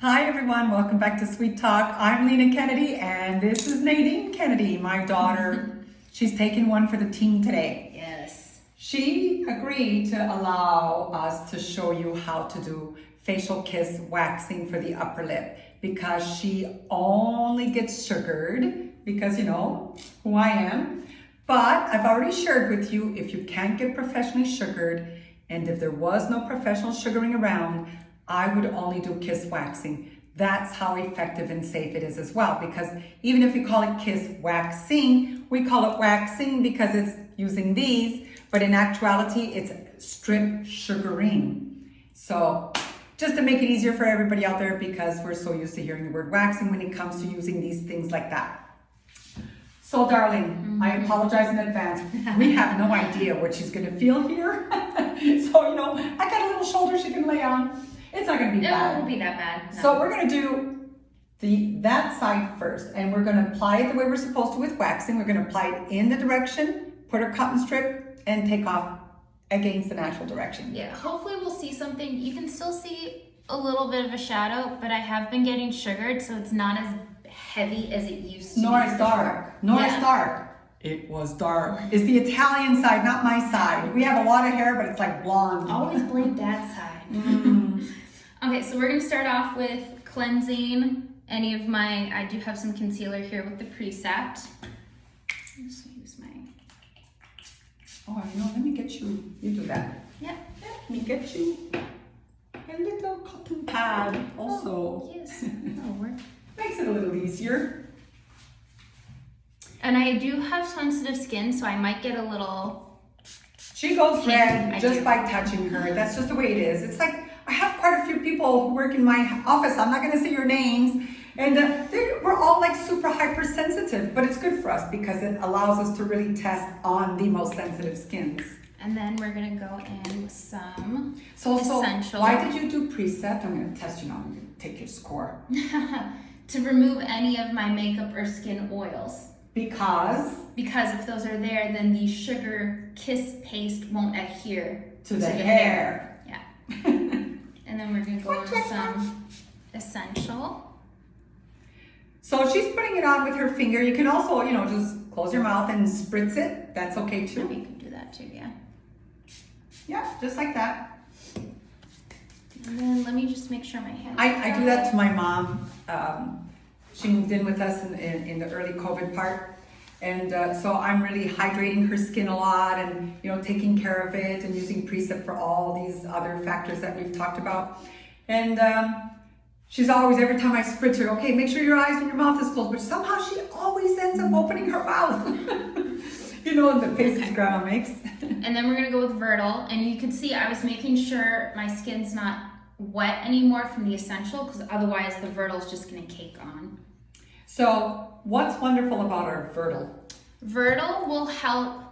Hi everyone, welcome back to Sweet Talk. I'm Lena Kennedy and this is Nadine Kennedy, my daughter. She's taking one for the team today. Yes. She agreed to allow us to show you how to do facial kiss waxing for the upper lip because she only gets sugared because you know who I am. But I've already shared with you if you can't get professionally sugared and if there was no professional sugaring around, I would only do kiss waxing. That's how effective and safe it is as well, because even if we call it kiss waxing, we call it waxing because it's using these, but in actuality, it's strip sugaring. So just to make it easier for everybody out there, because we're so used to hearing the word waxing when it comes to using these things like that. So darling, I apologize in advance. We have no idea what she's gonna feel here. So, you know, I got a little shoulder she can lay on. It's not gonna be bad. It won't be that bad. No. So we're gonna do that side first, and we're gonna apply it the way we're supposed to with waxing. We're gonna apply it in the direction, put our cotton strip, and take off against the natural direction. Yeah, hopefully we'll see something. You can still see a little bit of a shadow, but I have been getting sugared, so it's not as heavy as it used to be. Nor as dark. As dark. It was dark. It's the Italian side, not my side. We have a lot of hair, but it's like blonde. Always blame Dad's side. Okay, so we're gonna start off with cleansing any of my, I do have some concealer here with the Precept. Just use my... Oh, you know, let me get you. You do that. Yeah. Let me get you a little cotton pad also. Oh, yes, that'll work. Makes it a little easier. And I do have sensitive skin, so I might get a little... She goes red I just do. by touching her. That's just the way it is. It's like, I have quite a few people who work in my office. I'm not gonna say your names. And we're all like super hypersensitive, but it's good for us because it allows us to really test on the most sensitive skins. And then we're gonna go in with some So essential. why did you do Precept? I'm gonna test you now. I'm gonna take your score. To remove any of my makeup or skin oils. Because Because if those are there, then the sugar kiss paste won't adhere to the hair. Yeah. And then we're gonna go in with some essential. So she's putting it on with her finger. You can also, you know, just close your mouth and spritz it. That's okay too. You can do that too, yeah. Yeah, just like that. And then let me just make sure my hands. I do that to my mom. She moved in with us in the early COVID part. And so I'm really hydrating her skin a lot and, you know, taking care of it and using Precept for all these other factors that we've talked about. And she's always, every time I spritz her, okay, make sure your eyes and your mouth is closed. But somehow she always ends up opening her mouth. You know, the faces Grandma makes. And then we're gonna go with Vertil. And you can see I was making sure my skin's not wet anymore from the essential, because otherwise the Vertil's just gonna cake on. So what's wonderful about our Vertil? Vertil will help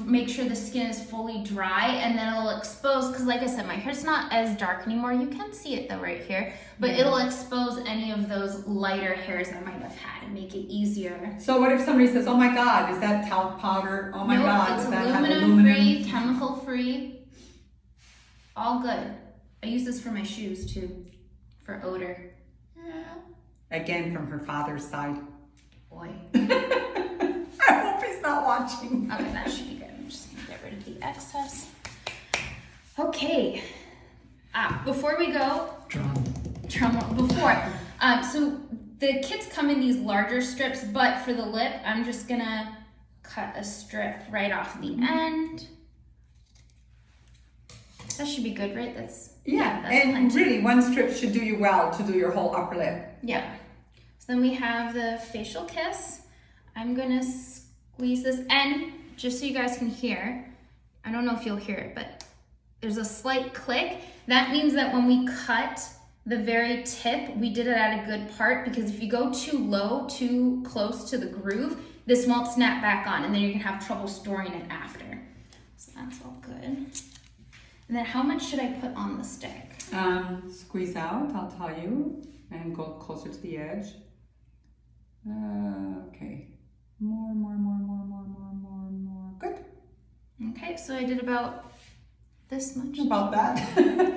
make sure the skin is fully dry, and then it'll expose, because like I said, my hair's not as dark anymore. You can see it though right here, but it'll expose any of those lighter hairs I might have had and make it easier. So what if somebody says, oh my God, is that talc powder? Oh my Nope, God, it's does that have aluminum free, chemical free, all good. I use this for my shoes too, for odor. Again, from her father's side. Boy. I hope he's not watching. Okay, that should be good. I'm just gonna get rid of the excess. Okay. Before we go, drum roll, before. So the kits come in these larger strips, but for the lip, I'm just gonna cut a strip right off the end. That should be good, right? That's and plenty. really, one strip should do you well to do your whole upper lip. Yeah. So then we have the facial kiss. I'm gonna squeeze this, and just so you guys can hear, I don't know if you'll hear it, but there's a slight click. That means that when we cut the very tip, we did it at a good part, because if you go too low, too close to the groove, this won't snap back on, and then you're gonna have trouble storing it after. So that's all good. And then how much should I put on the stick? Squeeze out, I'll tell you, and go closer to the edge. Okay. More. Good. Okay, so I did about this much. About that.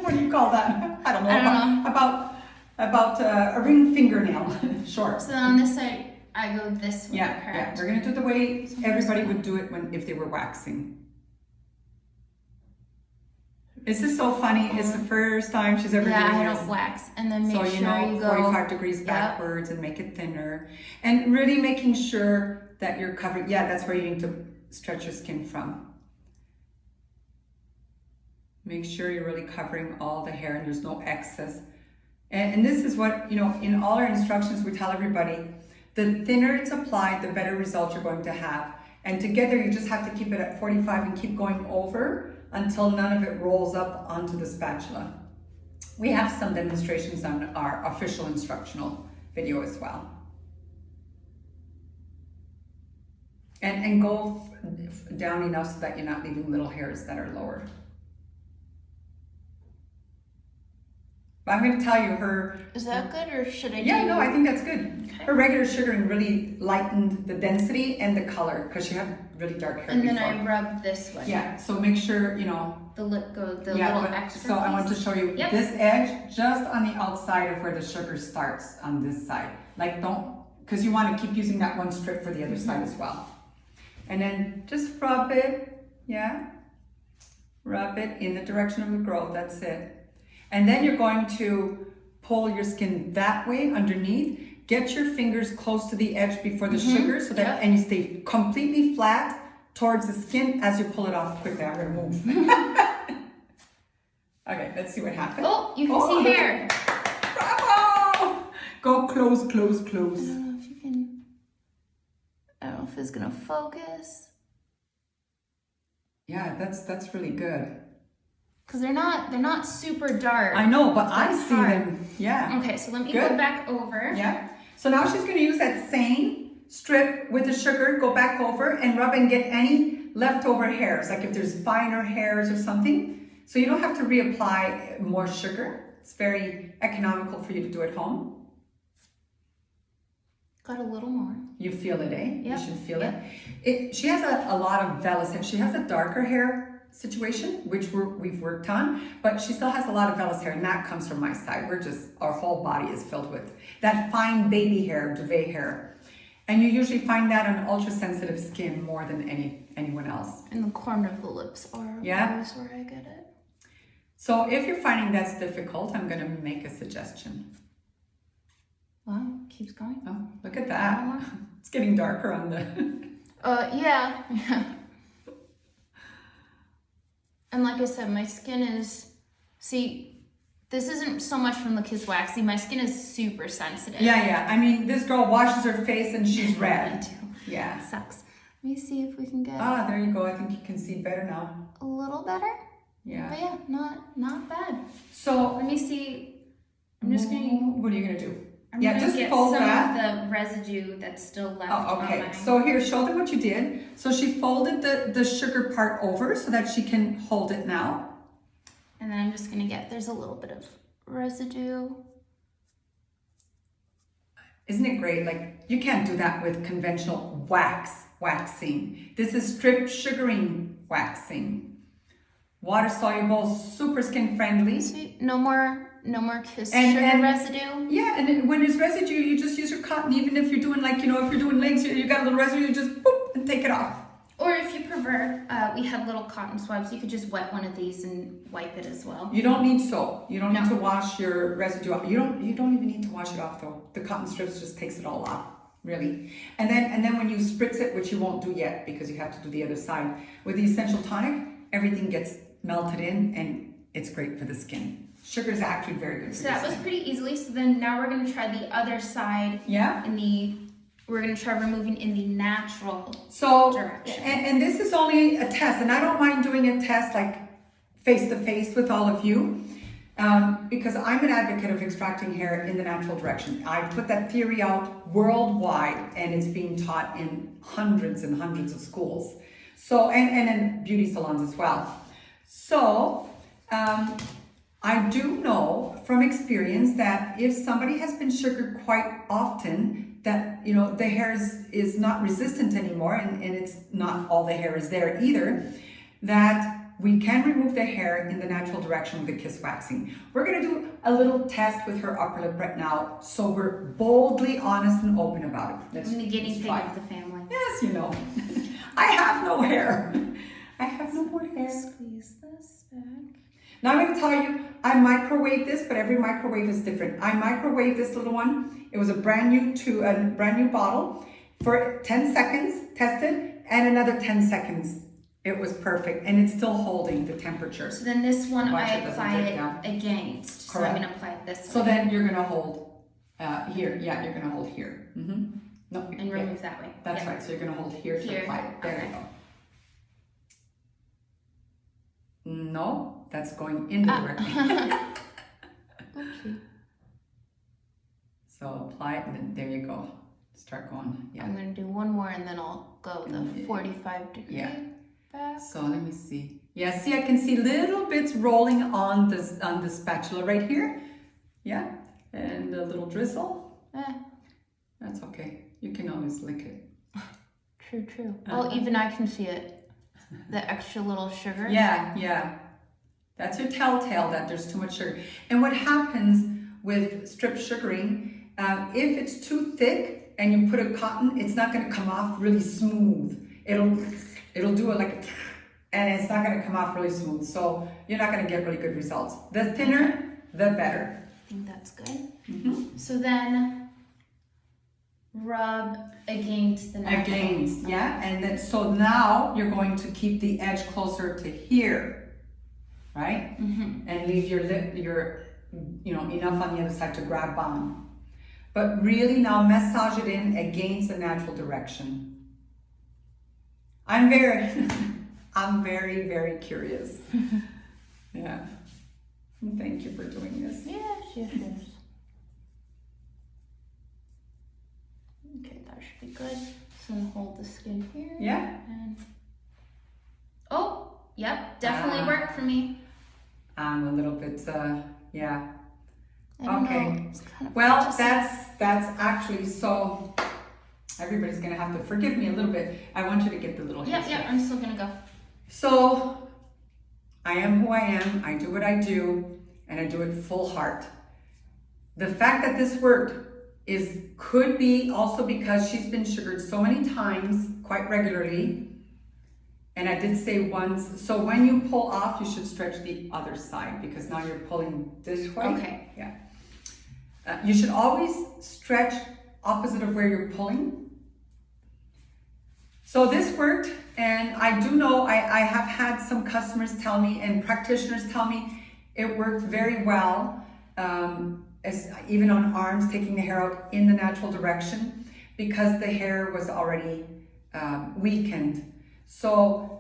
What do you call that? I don't know. I don't know. About about a ring fingernail, short. So then on this side, I go this way, Yeah, correct? we're gonna do it the way everybody would do it if they were waxing. This is so funny. It's the first time she's ever doing this. I don't wax. And then make so, sure you go 45 degrees backwards and make it thinner. And really making sure that you're covering. Yeah, that's where you need to stretch your skin from. Make sure you're really covering all the hair and there's no excess. And this is what, in all our instructions, we tell everybody, the thinner it's applied, the better results you're going to have. And together, you just have to keep it at 45 and keep going over until none of it rolls up onto the spatula. We have some demonstrations on our official instructional video as well. And go down enough so that you're not leaving little hairs that are lower. But I'm going to tell you Is that good or should I Yeah, no, I think that's good. Okay. Her regular sugaring really lightened the density and the color because she had really dark hair And before. then I rub this way. Yeah, so make sure, The lip go, the yeah, little extra so I piece. want to show you this edge just on the outside of where the sugar starts on this side. Like because you want to keep using that one strip for the other side as well. And then just rub it, rub it in the direction of the growth, that's it. And then you're going to pull your skin that way underneath. Get your fingers close to the edge before the sugar so that, and you stay completely flat towards the skin as you pull it off quickly. I'm gonna move. Okay, let's see what happens. Oh, you can see hair. Bravo! Go close, close, close. I don't know if you can, I don't know if it's gonna focus. Yeah, that's really good. Cause they're not super dark. I know, but I That's see hard. them. Yeah. Okay, so let me go back over. Yeah. So now she's going to use that same strip with the sugar, go back over and rub and get any leftover hairs, like if there's finer hairs or something. So you don't have to reapply more sugar. It's very economical for you to do at home. Got a little more. You feel it, eh? Yep. You should feel it. She has a lot of vellus hair. She has a darker hair situation, which we've worked on, but she still has a lot of vellus hair, and that comes from my side. Our whole body is filled with that fine baby hair, duvet hair. And you usually find that on ultra sensitive skin more than anyone else. And the corner of the lips are always where I get it. So if you're finding that's difficult, I'm gonna make a suggestion. Wow, keeps going. Oh, look at that. It's getting darker on the... Yeah. And like I said, my skin is, this isn't so much from the KiSS waxing. My skin is super sensitive. Yeah. I mean, this girl washes her face and she's red. Me too. Yeah. It sucks. Let me see if we can get There you go. I think you can see better now. a little better. Yeah. But yeah, not bad. So Let me see. I'm just gonna. What are you gonna do? I'm Yeah, gonna just get fold some that. of the residue that's still left. Oh, okay. On my... So here, show them what you did. So she folded the sugar part over so that she can hold it now. And then I'm just gonna there's a little bit of residue. Isn't it great? Like, you can't do that with conventional waxing. This is strip sugaring waxing. Water soluble, super skin friendly. Sweet. No more KiSS And- sugar and- residue. Yeah, and then when there's residue, you just use your cotton. Even if you're doing if you're doing legs, you got a little residue, you just boop and take it off. Or if you prefer, we have little cotton swabs. You could just wet one of these and wipe it as well. You don't need soap. You don't need to wash your residue off. You don't even need to wash it off though. The cotton strips just takes it all off, really. And then when you spritz it, which you won't do yet because you have to do the other side, with the essential tonic, everything gets melted in and it's great for the skin. Sugar is actually very good for So your that was skin. pretty easily. So then now we're gonna try the other side. Yeah. We're gonna try removing in the natural direction. And this is only a test, and I don't mind doing a test like face to face with all of you, because I'm an advocate of extracting hair in the natural direction. I put that theory out worldwide, and it's being taught in hundreds and hundreds of schools. So, and in beauty salons as well. So, I do know from experience that if somebody has been sugared quite often, that the hair is not resistant anymore, and it's not all the hair is there either, that we can remove the hair in the natural direction with the KiSS waxing. We're gonna do a little test with her upper lip right now, so we're boldly honest and open about it. I'm the guinea pig of the family. Yes, you know. I have no hair. I have no more hair. Squeeze this back. Now I'm going to tell you, I microwave this, but every microwave is different. I microwave this little one. It was a brand new bottle for 10 seconds, tested, and another 10 seconds. It was perfect, and it's still holding the temperature. So then this one Watch I it doesn't apply drip it down. against. So Correct. I'm gonna apply it this way. So then you're going to hold here. Yeah, you're going to hold here. No, And yeah. remove that way. That's Yeah. right. So you're going to hold here to Here. apply it. There Okay. you go. No, that's going in the direction. Okay. So apply it, and then there you go. Start going. Yeah. I'm gonna do one more and then I'll go the 45 degree back. So let me see. Yeah, see, I can see little bits rolling on the spatula right here. Yeah, and a little drizzle. That's okay. You can always lick it. True. Well, even I can see it. The extra little sugar. Yeah. That's your telltale that there's too much sugar. And what happens with strip sugaring, if it's too thick and you put a cotton, it's not going to come off really smooth. It'll do it like, and it's not going to come off really smooth. So you're not going to get really good results. The thinner, the better. I think that's good. So then rub against the natural. Yeah, and then so now you're going to keep the edge closer to here, right? And leave your lip, enough on the other side to grab on. But really now massage it in against the natural direction. I'm very, very curious. Yeah. Thank you for doing this. Yes. Okay, that should be good. So then hold the skin here. Yeah. And definitely worked for me. I'm a little bit, yeah. I don't Okay. know. It's kind of Well, that's actually so. Everybody's gonna have to forgive me a little bit. I want you to get the little history. I'm still gonna go. So, I am who I am. I do what I do, and I do it full heart. The fact that this worked could be also because she's been sugared so many times, quite regularly. And I did say once, so when you pull off, you should stretch the other side because now you're pulling this way. Okay. Yeah. You should always stretch opposite of where you're pulling. So this worked, and I do know I have had some customers tell me and practitioners tell me it worked very well, even on arms, taking the hair out in the natural direction because the hair was already weakened. So,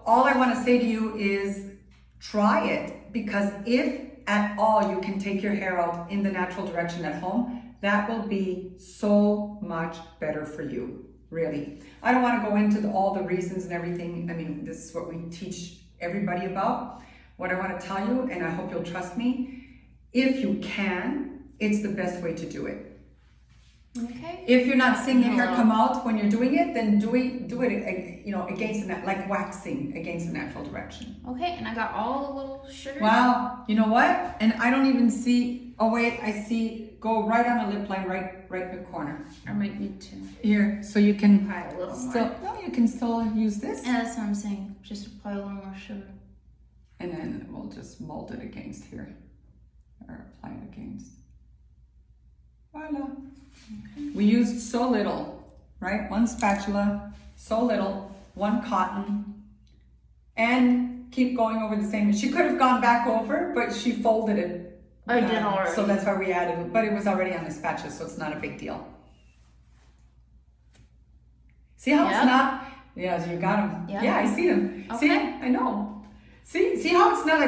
all I want to say to you is try it, because if at all you can take your hair out in the natural direction at home, that will be so much better for you, really. I don't want to go into all the reasons and everything. I mean, this is what we teach everybody about. What I want to tell you, and I hope you'll trust me, if you can, it's the best way to do it. Okay. If you're not seeing your hair come out when you're doing it, then do it, against like waxing against the natural direction. Okay, and I got all the little sugar. Wow, you know what? And I don't even see. Oh wait, I see. Go right on the lip line, right in the corner. I might need to Here, so you can apply a little still. more. No, you can still use this. Yeah, that's what I'm saying. Just apply a little more sugar. And then we'll just mold it against here, or apply it against. Voila. Okay. We used so little, right? One spatula, so little, one cotton, and keep going over the same. She could have gone back over, but she folded it. I did already. So that's why we added it, but it was already on the spatula, so it's not a big deal. See how it's not? Yeah, so you got them. Yep. Yeah, I see them. Okay. See, I know. See how it's not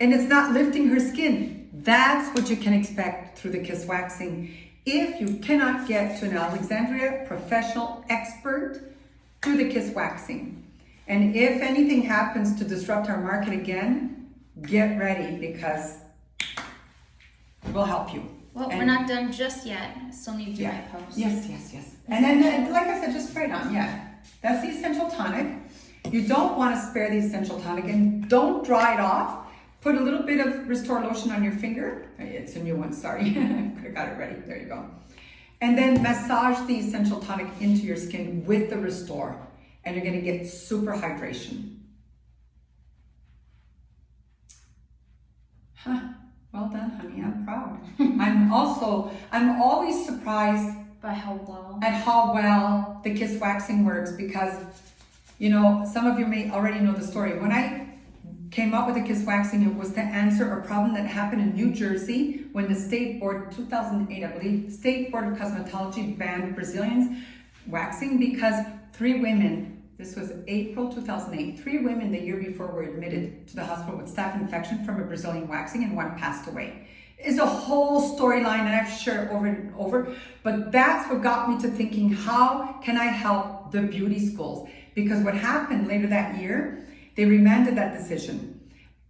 and it's not lifting her skin. That's what you can expect through the KiSS waxing. If you cannot get to an Alexandria professional expert, do the KiSS waxing. And if anything happens to disrupt our market again, get ready, because we'll help you. Well, we're not done just yet. I still need to do my post. Yes. And then, like I said, just spray it on. Yeah, that's the essential tonic. You don't want to spare the essential tonic, and don't dry it off. Put a little bit of Restore lotion on your finger. It's a new one, sorry. Could have got it ready. There you go. And then massage the essential tonic into your skin with the Restore, and you're going to get super hydration. Huh. Well done, honey. I'm proud. I'm always surprised By how well. at how well the KiSS waxing works, because, you know, some of you may already know the story. When I came up with the KiSS waxing, it was to answer a problem that happened in New Jersey when the state board, 2008, I believe, State Board of Cosmetology banned Brazilians waxing because 3 women, this was April 2008, 3 women the year before were admitted to the hospital with staph infection from a Brazilian waxing, and 1 passed away. It's a whole storyline, and I've shared over and over, but that's what got me to thinking, how can I help the beauty schools? Because what happened later that year, they remanded that decision,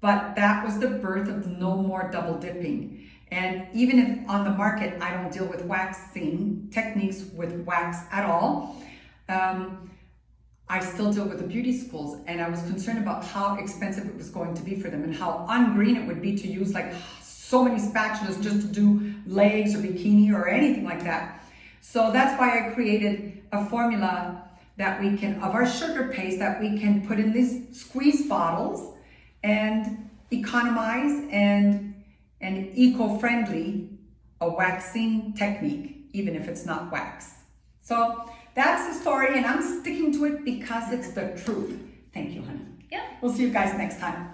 but that was the birth of no more double dipping. And even if on the market, I don't deal with waxing techniques with wax at all, I still deal with the beauty schools, and I was concerned about how expensive it was going to be for them and how ungreen it would be to use like so many spatulas just to do legs or bikini or anything like that. So that's why I created a formula that we can, of our sugar paste, that we can put in these squeeze bottles and economize and eco-friendly a waxing technique, even if it's not wax. So that's the story, and I'm sticking to it because it's the truth. Thank you, honey. Yep. We'll see you guys next time.